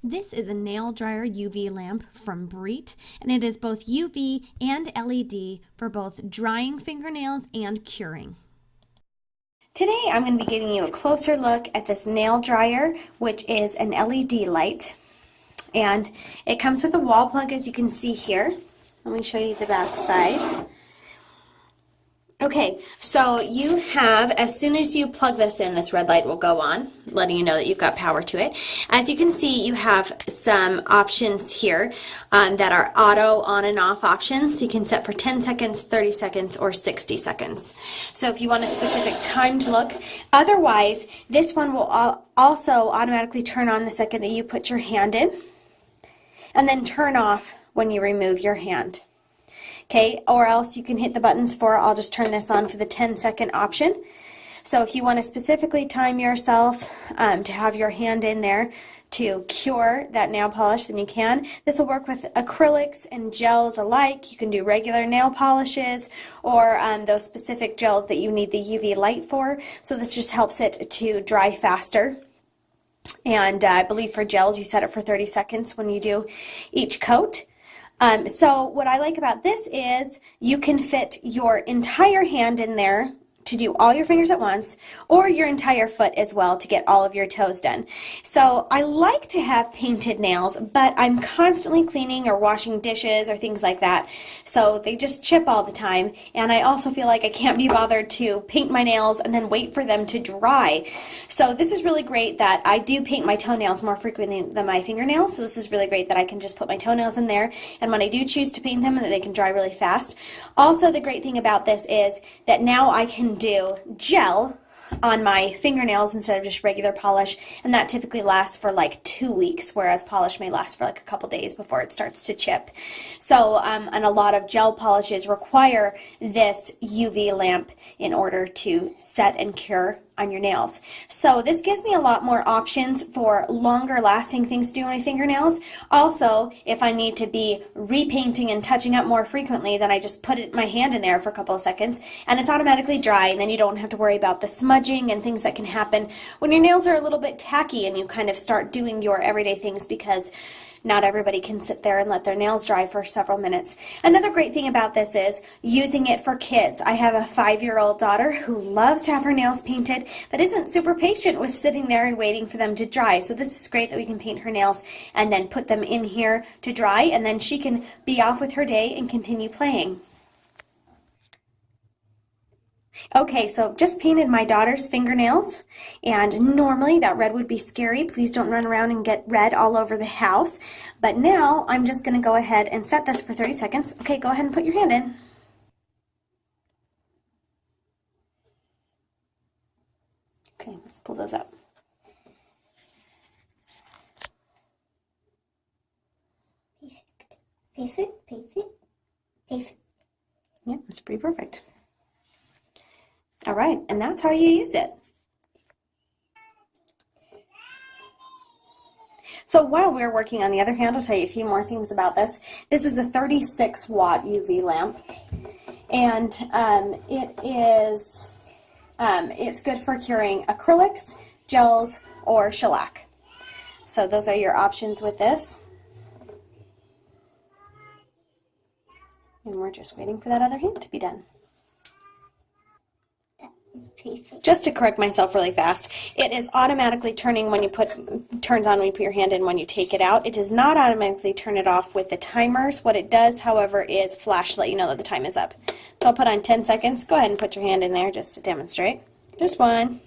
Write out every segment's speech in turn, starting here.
This is a nail dryer UV lamp from Breett, and it is both UV and LED for both drying fingernails and curing. Today I'm going to be giving you a closer look at this nail dryer, which is an LED light. And it comes with a wall plug, as you can see here. Let me show you the back side. Okay, so you have, as soon as you plug this in, this red light will go on, letting you know that you've got power to it. As you can see, you have some options here that are auto on and off options. So you can set for 10 seconds, 30 seconds, or 60 seconds. So if you want a specific timed look, otherwise, this one will also automatically turn on the second that you put your hand in, and then turn off when you remove your hand. Okay, or else you can hit the buttons for, I'll just turn this on for the 10-second option. So if you want to specifically time yourself to have your hand in there to cure that nail polish, then you can. This will work with acrylics and gels alike. You can do regular nail polishes or those specific gels that you need the UV light for. So this just helps it to dry faster. And I believe for gels you set it for 30 seconds when you do each coat. So what I like about this is you can fit your entire hand in there to do all your fingers at once, or your entire foot as well to get all of your toes done. So I like to have painted nails, but I'm constantly cleaning or washing dishes or things like that, so they just chip all the time, and I also feel like I can't be bothered to paint my nails and then wait for them to dry. So this is really great that I do paint my toenails more frequently than my fingernails, so this is really great that I can just put my toenails in there, and when I do choose to paint them, that they can dry really fast. Also, the great thing about this is that now I can do gel on my fingernails instead of just regular polish, and that typically lasts for like 2 weeks, whereas polish may last for like a couple days before it starts to chip. So and a lot of gel polishes require this UV lamp in order to set and cure on your nails. So this gives me a lot more options for longer lasting things to do on my fingernails. Also, if I need to be repainting and touching up more frequently, then I just put my hand in there for a couple of seconds and it's automatically dry, and then you don't have to worry about the smudging and things that can happen when your nails are a little bit tacky and you kind of start doing your everyday things, because not everybody can sit there and let their nails dry for several minutes. Another great thing about this is using it for kids. I have a 5-year-old daughter who loves to have her nails painted but isn't super patient with sitting there and waiting for them to dry. So this is great that we can paint her nails and then put them in here to dry, and then she can be off with her day and continue playing. Okay, so just painted my daughter's fingernails, and normally that red would be scary. Please don't run around and get red all over the house. But now I'm just going to go ahead and set this for 30 seconds. Okay, go ahead and put your hand in. Okay, let's pull those up. Perfect. Perfect, perfect, perfect. Yeah, that's pretty perfect. All right, and that's how you use it. So while we're working on the other hand, I'll tell you a few more things about this. This is a 36-watt UV lamp, and it's good for curing acrylics, gels, or shellac. So those are your options with this. And we're just waiting for that other hand to be done. Just to correct myself really fast, it is automatically turning when you turns on when you put your hand in when you take it out. It does not automatically turn it off with the timers. What it does, however, is flash to let you know that the time is up. So I'll put on 10 seconds. Go ahead and put your hand in there just to demonstrate. Just one.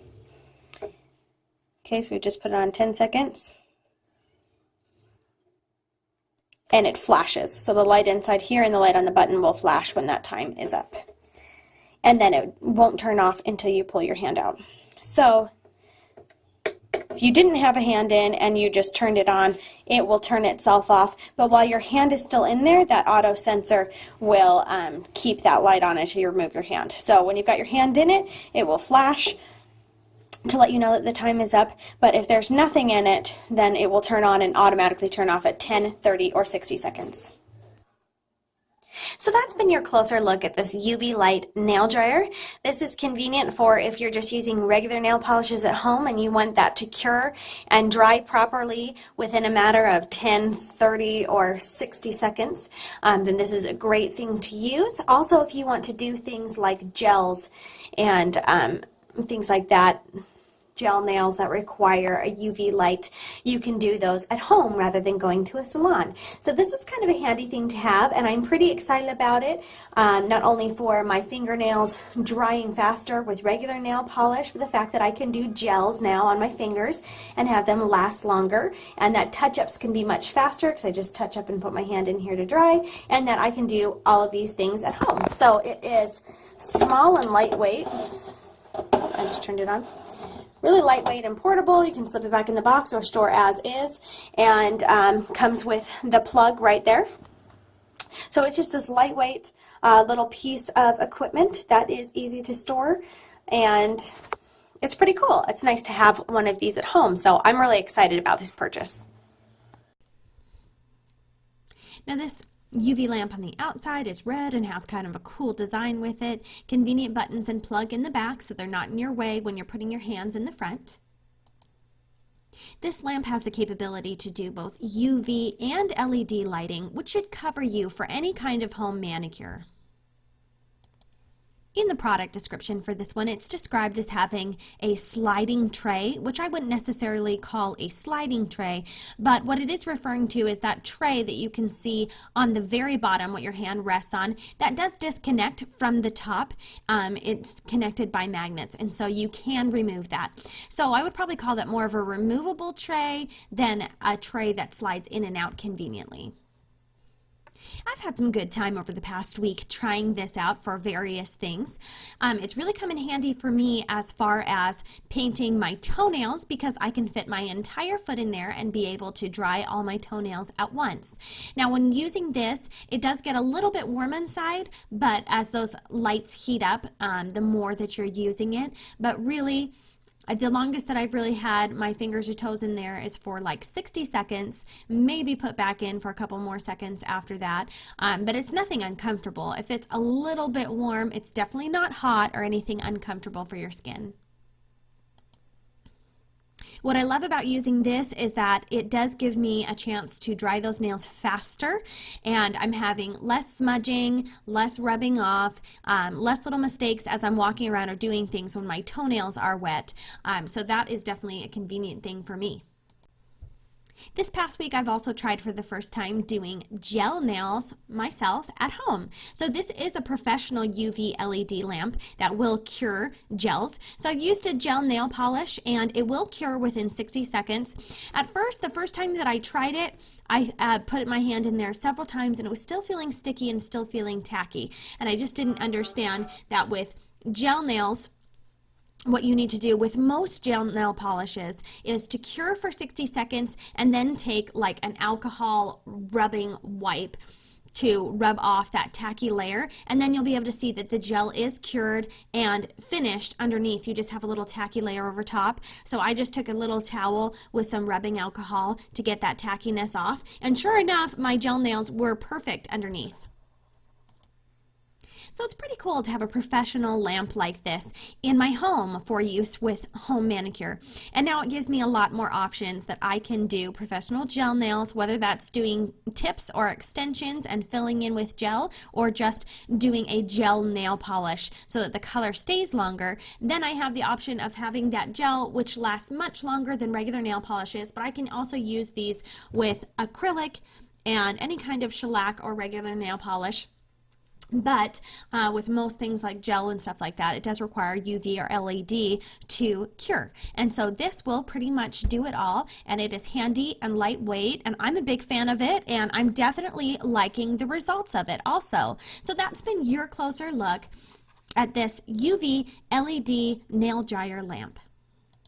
Okay, so we just put it on 10 seconds. And it flashes. So the light inside here and the light on the button will flash when that time is up. And then it won't turn off until you pull your hand out. So if you didn't have a hand in and you just turned it on, it will turn itself off. But while your hand is still in there, that auto sensor will keep that light on until you remove your hand. So when you've got your hand in it, it will flash to let you know that the time is up. But if there's nothing in it, then it will turn on and automatically turn off at 10, 30, or 60 seconds. So that's been your closer look at this UV light nail dryer. This is convenient for if you're just using regular nail polishes at home and you want that to cure and dry properly within a matter of 10, 30, or 60 seconds. Then this is a great thing to use. Also, if you want to do things like gels and things like that, gel nails that require a UV light, you can do those at home rather than going to a salon. So this is kind of a handy thing to have, and I'm pretty excited about it, not only for my fingernails drying faster with regular nail polish, but the fact that I can do gels now on my fingers and have them last longer, and that touch-ups can be much faster because I just touch up and put my hand in here to dry, and that I can do all of these things at home. So it is small and lightweight. I just turned it on. Really lightweight and portable. You can slip it back in the box or store as is, and comes with the plug right there. So it's just this lightweight little piece of equipment that is easy to store, and it's pretty cool. It's nice to have one of these at home, so I'm really excited about this purchase. Now this UV lamp on the outside is red and has kind of a cool design with it. Convenient buttons and plug in the back so they're not in your way when you're putting your hands in the front. This lamp has the capability to do both UV and LED lighting, which should cover you for any kind of home manicure. In the product description for this one, it's described as having a sliding tray, which I wouldn't necessarily call a sliding tray, but what it is referring to is that tray that you can see on the very bottom, what your hand rests on, that does disconnect from the top. It's connected by magnets, and so you can remove that. So I would probably call that more of a removable tray than a tray that slides in and out conveniently. I've had some good time over the past week trying this out for various things. It's really come in handy for me as far as painting my toenails because I can fit my entire foot in there and be able to dry all my toenails at once. Now when using this, it does get a little bit warm inside, but as those lights heat up, the more that you're using it. But really, the longest that I've really had my fingers or toes in there is for like 60 seconds, maybe put back in for a couple more seconds after that, but it's nothing uncomfortable. If it's a little bit warm, it's definitely not hot or anything uncomfortable for your skin. What I love about using this is that it does give me a chance to dry those nails faster, and I'm having less smudging, less rubbing off, less little mistakes as I'm walking around or doing things when my toenails are wet. So that is definitely a convenient thing for me. This past week, I've also tried for the first time doing gel nails myself at home. So this is a professional UV LED lamp that will cure gels. So I've used a gel nail polish and it will cure within 60 seconds. At first, the first time that I tried it, I put my hand in there several times and it was still feeling sticky and still feeling tacky. And I just didn't understand that with gel nails, what you need to do with most gel nail polishes is to cure for 60 seconds and then take like an alcohol rubbing wipe to rub off that tacky layer, and then you'll be able to see that the gel is cured and finished underneath. You just have a little tacky layer over top. So I just took a little towel with some rubbing alcohol to get that tackiness off, and sure enough, my gel nails were perfect underneath. So it's pretty cool to have a professional lamp like this in my home for use with home manicure. And now it gives me a lot more options that I can do professional gel nails, whether that's doing tips or extensions and filling in with gel, or just doing a gel nail polish so that the color stays longer. Then I have the option of having that gel, which lasts much longer than regular nail polishes, but I can also use these with acrylic and any kind of shellac or regular nail polish. But with most things like gel and stuff like that, it does require UV or LED to cure. And so this will pretty much do it all, and it is handy and lightweight, and I'm a big fan of it, and I'm definitely liking the results of it also. So that's been your closer look at this UV LED nail dryer lamp.